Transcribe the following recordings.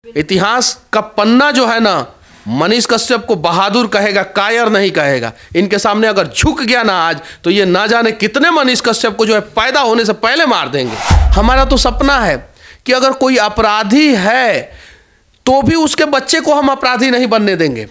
इतिहास का पन्ना जो है ना, मनीष कश्यप को बहादुर कहेगा, कायर नहीं कहेगा। इनके सामने अगर झुक गया ना आज, तो ये ना जाने कितने मनीष कश्यप को जो है पैदा होने से पहले मार देंगे। हमारा तो सपना है कि अगर कोई अपराधी है तो भी उसके बच्चे को हम अपराधी नहीं बनने देंगे।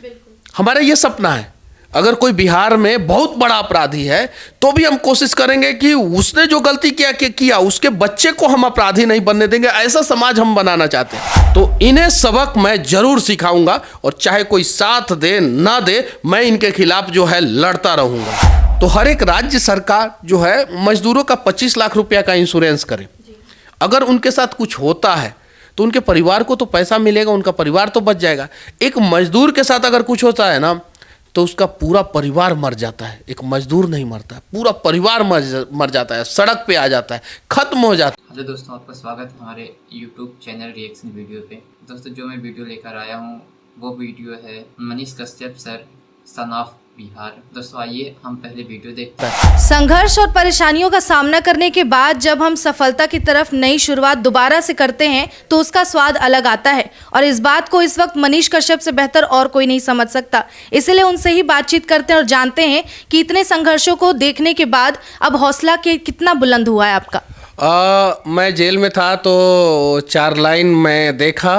हमारा ये सपना है। अगर कोई बिहार में बहुत बड़ा अपराधी है तो भी हम कोशिश करेंगे कि उसने जो गलती किया उसके बच्चे को हम अपराधी नहीं बनने देंगे। ऐसा समाज हम बनाना चाहते हैं। तो इन्हें सबक मैं जरूर सिखाऊंगा, और चाहे कोई साथ दे ना दे, मैं इनके खिलाफ जो है लड़ता रहूंगा। तो हर एक राज्य सरकार जो है मजदूरों का 25 लाख रुपया का इंश्योरेंस करे। अगर उनके साथ कुछ होता है तो उनके परिवार को तो पैसा मिलेगा, उनका परिवार तो बच जाएगा। एक मजदूर के साथ अगर कुछ होता है ना, तो उसका पूरा परिवार मर जाता है। एक मजदूर नहीं मरता है, पूरा परिवार मर जाता है, सड़क पे आ जाता है, खत्म हो जाता है। हेलो दोस्तों, आपका स्वागत है हमारे यूट्यूब चैनल रिएक्शन वीडियो पे। दोस्तों, जो मैं वीडियो लेकर आया हूँ वो वीडियो है Manish Kashyap sir son of Bihar. दोस्तों, आइए हम पहले वीडियो देखते हैं। संघर्ष और परेशानियों का सामना करने के बाद जब हम सफलता की तरफ नई शुरुआत दोबारा से करते हैं तो उसका स्वाद अलग आता है, और इस बात को इस वक्त मनीष कश्यप से बेहतर और कोई नहीं समझ सकता। इसलिए उनसे ही बातचीत करते हैं और जानते हैं कि इतने संघर्षों को देखने के बाद अब हौसला कितना बुलंद हुआ है आपका। मैं जेल में था तो 4 लाइन मैं देखा।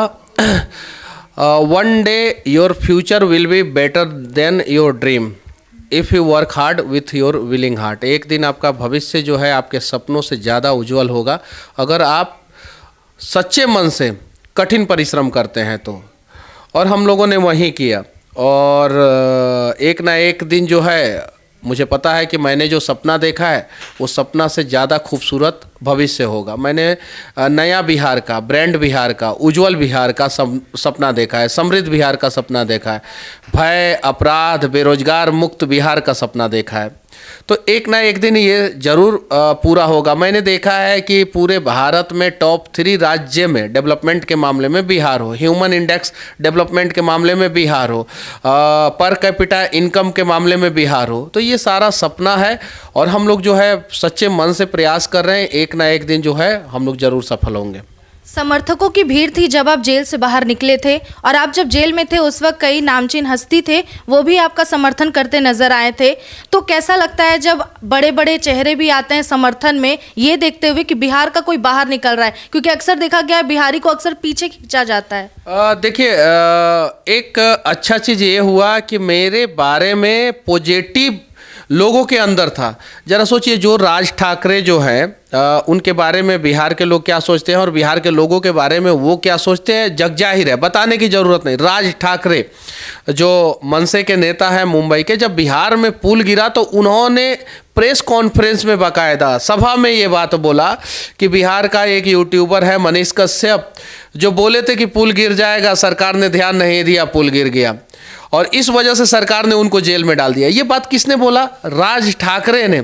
One day your future will be better than your dream if you work hard with your willing heart. एक दिन आपका भविष्य जो है आपके सपनों से ज़्यादा उज्जवल होगा अगर आप सच्चे मन से कठिन परिश्रम करते हैं तो। और हम लोगों ने वही किया, और एक ना एक दिन जो है, मुझे पता है कि मैंने जो सपना देखा है वो सपना से ज़्यादा खूबसूरत भविष्य होगा। मैंने नया बिहार का, ब्रांड बिहार का, उज्जवल बिहार का सपना देखा है, समृद्ध बिहार का सपना देखा है, भय, अपराध, बेरोजगार मुक्त बिहार का सपना देखा है। तो एक ना एक दिन ये ज़रूर पूरा होगा। मैंने देखा है कि पूरे भारत में टॉप 3 राज्य में डेवलपमेंट के मामले में बिहार हो, ह्यूमन इंडेक्स डेवलपमेंट के मामले में बिहार हो, पर कैपिटा इनकम के मामले में बिहार हो। तो ये सारा सपना है, और हम लोग जो है सच्चे मन से प्रयास कर रहे हैं। एक ना एक दिन जो है हम लोग ज़रूर सफल होंगे। समर्थकों की भीड़ थी जब आप जेल से बाहर निकले थे, और आप जब जेल में थे उस वक्त कई नामचीन हस्ती थे, वो भी आपका समर्थन करते नजर आए थे। तो कैसा लगता है जब बड़े बड़े चेहरे भी आते हैं समर्थन में, ये देखते हुए कि बिहार का कोई बाहर निकल रहा है? क्योंकि अक्सर देखा गया है बिहारी को अक्सर पीछे खींचा जाता है। देखिए, एक अच्छा चीज़ ये हुआ कि मेरे बारे में पॉजिटिव लोगों के अंदर था। जरा सोचिए, जो राज ठाकरे जो हैं उनके बारे में बिहार के लोग क्या सोचते हैं और बिहार के लोगों के बारे में वो क्या सोचते हैं, जग जाहिर है, बताने की ज़रूरत नहीं। राज ठाकरे जो मनसे के नेता हैं मुंबई के, जब बिहार में पुल गिरा तो उन्होंने प्रेस कॉन्फ्रेंस में बाकायदा सभा में ये बात बोला कि बिहार का एक यूट्यूबर है मनीष कश्यप, जो बोले थे कि पुल गिर जाएगा, सरकार ने ध्यान नहीं दिया, पुल गिर गया, और इस वजह से सरकार ने उनको जेल में डाल दिया। ये बात किसने बोला? राज ठाकरे ने।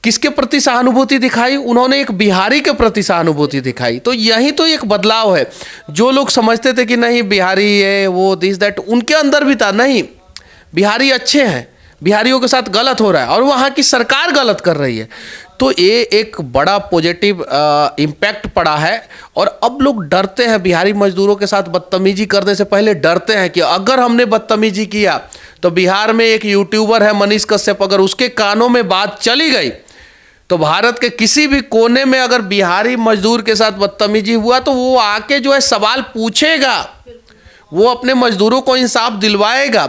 किसके प्रति सहानुभूति दिखाई? उन्होंने एक बिहारी के प्रति सहानुभूति दिखाई। तो यही तो एक बदलाव है। जो लोग समझते थे कि नहीं बिहारी है वो दिस दैट, उनके अंदर भी था नहीं, बिहारी अच्छे हैं, बिहारियों के साथ गलत हो रहा है और वहाँ की सरकार गलत कर रही है। तो ये एक बड़ा पॉजिटिव इम्पैक्ट पड़ा है, और अब लोग डरते हैं। बिहारी मजदूरों के साथ बदतमीजी करने से पहले डरते हैं कि अगर हमने बदतमीजी किया तो बिहार में एक यूट्यूबर है मनीष कश्यप, अगर उसके कानों में बात चली गई तो भारत के किसी भी कोने में अगर बिहारी मजदूर के साथ बदतमीजी हुआ तो वो आके जो है सवाल पूछेगा, वो अपने मजदूरों को इंसाफ दिलवाएगा।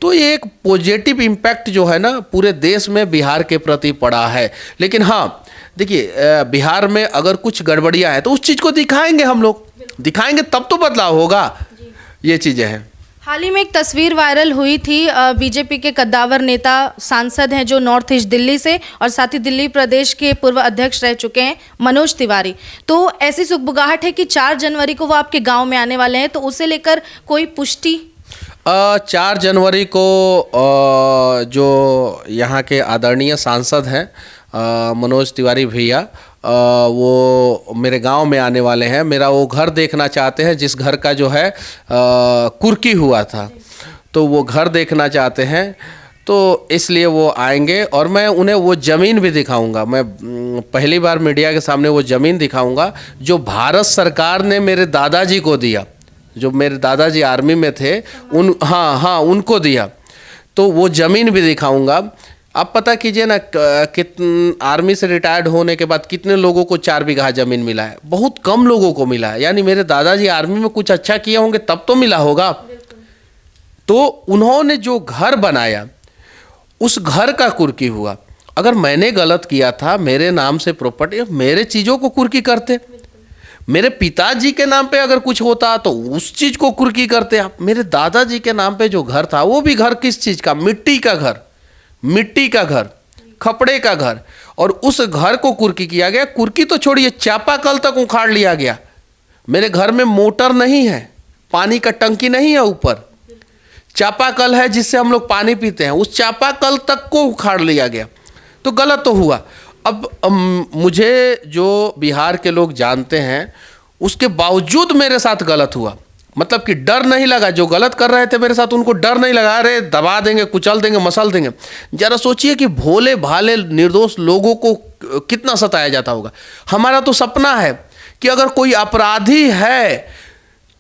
तो ये एक पॉजिटिव इम्पैक्ट जो है ना पूरे देश में बिहार के प्रति पड़ा है। लेकिन हाँ, देखिए, बिहार में अगर कुछ गड़बड़ियाँ हैं तो उस चीज़ को दिखाएंगे, हम लोग दिखाएंगे, तब तो बदलाव होगा। ये चीज़ें हैं। हाल ही में एक तस्वीर वायरल हुई थी, बीजेपी के कद्दावर नेता सांसद हैं जो नॉर्थ ईस्ट दिल्ली से, और साथ ही दिल्ली प्रदेश के पूर्व अध्यक्ष रह चुके हैं मनोज तिवारी। तो ऐसी सुगबुगाहट है कि 4 जनवरी को वो आपके गांव में आने वाले हैं, तो उसे लेकर कोई पुष्टि? 4 जनवरी को जो यहाँ के आदरणीय सांसद हैं मनोज तिवारी भैया, वो मेरे गांव में आने वाले हैं। मेरा वो घर देखना चाहते हैं जिस घर का जो है कुर्की हुआ था, तो वो घर देखना चाहते हैं। तो इसलिए वो आएंगे, और मैं उन्हें वो ज़मीन भी दिखाऊंगा। मैं पहली बार मीडिया के सामने वो ज़मीन दिखाऊंगा जो भारत सरकार ने मेरे दादाजी को दिया। जो मेरे दादाजी आर्मी में थे हाँ उनको दिया। तो वो ज़मीन भी दिखाऊंगा। आप पता कीजिए ना आर्मी से रिटायर्ड होने के बाद कितने लोगों को 4 बीघा ज़मीन मिला है, बहुत कम लोगों को मिला है। यानी मेरे दादाजी आर्मी में कुछ अच्छा किए होंगे तब तो मिला होगा। तो उन्होंने जो घर बनाया उस घर का कुर्की हुआ। अगर मैंने गलत किया था, मेरे नाम से प्रॉपर्टी, मेरे चीज़ों को कुर्की करते। मेरे पिताजी के नाम पे अगर कुछ होता तो उस चीज़ को कुर्की करते आप। मेरे दादाजी के नाम पे जो घर था वो भी घर किस चीज़ का, मिट्टी का घर, मिट्टी का घर, खपड़े का घर, और उस घर को कुर्की किया गया। कुर्की तो छोड़िए, चापाकल तक उखाड़ लिया गया। मेरे घर में मोटर नहीं है, पानी का टंकी नहीं है, ऊपर चापाकल है जिससे हम लोग पानी पीते हैं, उस चापाकल तक को उखाड़ लिया गया। तो गलत तो हुआ। अब मुझे जो बिहार के लोग जानते हैं, उसके बावजूद मेरे साथ गलत हुआ। मतलब कि डर नहीं लगा, जो गलत कर रहे थे मेरे साथ उनको डर नहीं लगा, अरे दबा देंगे, कुचल देंगे, मसल देंगे। जरा सोचिए कि भोले भाले निर्दोष लोगों को कितना सताया जाता होगा। हमारा तो सपना है कि अगर कोई अपराधी है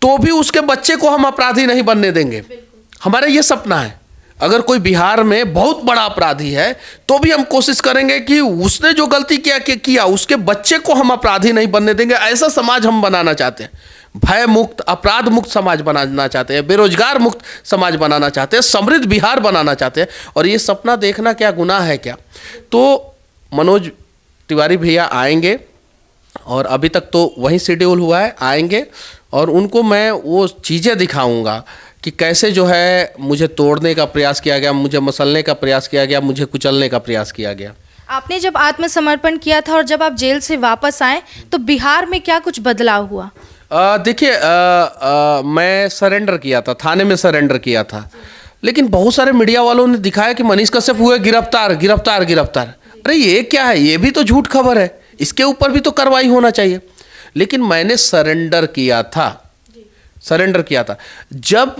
तो भी उसके बच्चे को हम अपराधी नहीं बनने देंगे। हमारा ये सपना है। अगर कोई बिहार में बहुत बड़ा अपराधी है तो भी हम कोशिश करेंगे कि उसने जो गलती किया उसके बच्चे को हम अपराधी नहीं बनने देंगे। ऐसा समाज हम बनाना चाहते हैं, भय मुक्त, अपराध मुक्त समाज बनाना चाहते हैं, बेरोजगार मुक्त समाज बनाना चाहते हैं, समृद्ध बिहार बनाना चाहते हैं। और ये सपना देखना क्या गुनाह है क्या? तो मनोज तिवारी भैया आएंगे, और अभी तक तो वही शेड्यूल हुआ है, आएंगे और उनको मैं वो चीज़ें दिखाऊंगा कि कैसे जो है मुझे तोड़ने का प्रयास किया गया, मुझे मसलने का प्रयास किया गया, मुझे कुचलने का प्रयास किया गया। आपने जब आत्मसमर्पण किया था और जब आप जेल से वापस आए तो बिहार में क्या कुछ बदलाव हुआ? देखिए, मैं सरेंडर किया था, थाने में सरेंडर किया था, लेकिन बहुत सारे मीडिया वालों ने दिखाया कि मनीष कश्यप हुए गिरफ्तार गिरफ्तार गिरफ्तार। अरे ये क्या है? ये भी तो झूठ खबर है, इसके ऊपर भी तो कार्रवाई होना चाहिए। लेकिन मैंने सरेंडर किया था, सरेंडर किया था। जब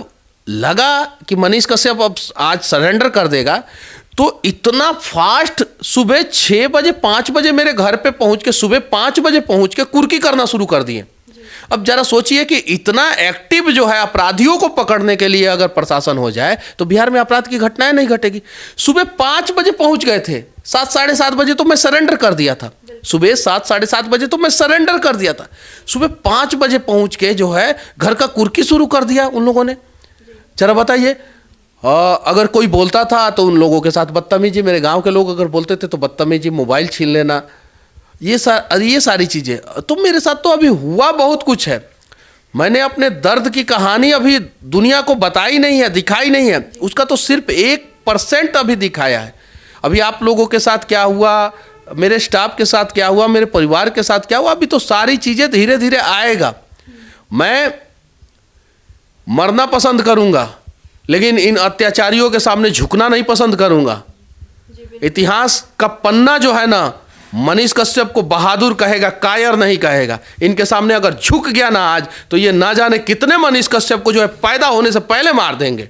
लगा कि मनीष कश्यप अब आज सरेंडर कर देगा, तो इतना फास्ट सुबह 6 बजे 5 बजे मेरे घर पे पहुंच के, सुबह 5 बजे पहुंच के कुर्की करना शुरू कर दिए। अब जरा सोचिए कि इतना एक्टिव जो है अपराधियों को पकड़ने के लिए अगर प्रशासन हो जाए तो बिहार में अपराध की घटनाएं नहीं घटेगी। सुबह 5 बजे पहुंच गए थे, 7 साढ़े 7 बजे तो मैं सरेंडर कर दिया था। सुबह 7 साढ़े 7 बजे तो मैं सरेंडर कर दिया था। सुबह 5 बजे पहुंच के जो है घर का कुर्की शुरू कर दिया उन लोगों ने। जरा बताइए, अगर कोई बोलता था तो उन लोगों के साथ बदतमीजी, मेरे गांव के लोग अगर बोलते थे तो बदतमीजी, मोबाइल छीन लेना, ये सारी चीज़ें। तो मेरे साथ तो अभी हुआ बहुत कुछ है। मैंने अपने दर्द की कहानी अभी दुनिया को बताई नहीं है, दिखाई नहीं है, उसका तो सिर्फ 1% अभी दिखाया है। अभी आप लोगों के साथ क्या हुआ, मेरे स्टाफ के साथ क्या हुआ, मेरे परिवार के साथ क्या हुआ, अभी तो सारी चीज़ें धीरे धीरे आएगा। मैं मरना पसंद करूंगा, लेकिन इन अत्याचारियों के सामने झुकना नहीं पसंद करूंगा। इतिहास का पन्ना जो है ना, मनीष कश्यप को बहादुर कहेगा, कायर नहीं कहेगा। इनके सामने अगर झुक गया ना आज, तो ये ना जाने कितने मनीष कश्यप को जो है पैदा होने से पहले मार देंगे।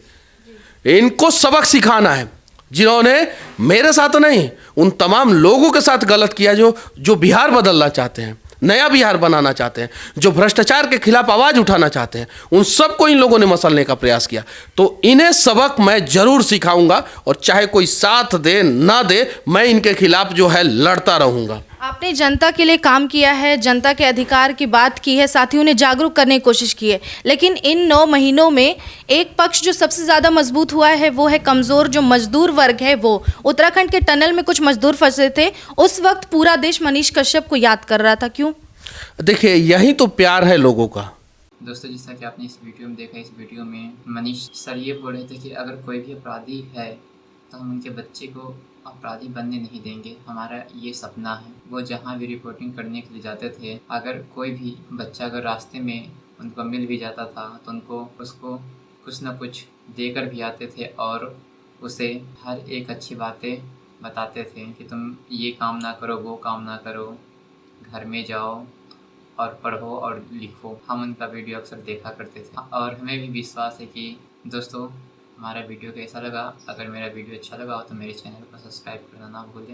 इनको सबक सिखाना है, जिन्होंने मेरे साथ नहीं, उन तमाम लोगों के साथ गलत किया, जो बिहार बदलना चाहते हैं, नया बिहार बनाना चाहते हैं, जो भ्रष्टाचार के खिलाफ आवाज उठाना चाहते हैं, उन सबको इन लोगों ने मसलने का प्रयास किया। तो इन्हें सबक मैं जरूर सिखाऊंगा, और चाहे कोई साथ दे ना दे, मैं इनके खिलाफ जो है लड़ता रहूंगा। आपने जनता के लिए काम किया है, जनता के अधिकार की बात की है, साथ ही उन्हें जागरूक करने की कोशिश की है, लेकिन इन 9 महीनों में एक पक्ष जो सबसे ज़्यादा मजबूत हुआ है वो है कमज़ोर जो मजदूर वर्ग है। वो उत्तराखंड के टनल में कुछ मजदूर फंसे थे, उस वक्त पूरा देश मनीष कश्यप को याद कर रहा था। क्यों? देखिए, यही तो प्यार है लोगों का। दोस्तों, जैसा कि आपने इस वीडियो में देखा, इस वीडियो में मनीष सर ये बोल रहे थे कि अगर कोई भी अपराधी है तो हम उनके बच्चे को अपराधी बनने नहीं देंगे। हमारा ये सपना है। वो जहाँ भी रिपोर्टिंग करने के लिए जाते थे, अगर कोई भी बच्चा अगर रास्ते में उनको मिल भी जाता था तो उसको कुछ न कुछ देकर भी आते थे, और उसे हर एक अच्छी बातें बताते थे कि तुम ये काम ना करो, वो काम ना करो, घर में जाओ और पढ़ो और लिखो। हम उनका वीडियो अक्सर देखा करते थे, और हमें भी विश्वास है कि दोस्तों हमारा वीडियो कैसा लगा। अगर मेरा वीडियो अच्छा लगा हो तो मेरे चैनल को सब्सक्राइब करना ना भूलें।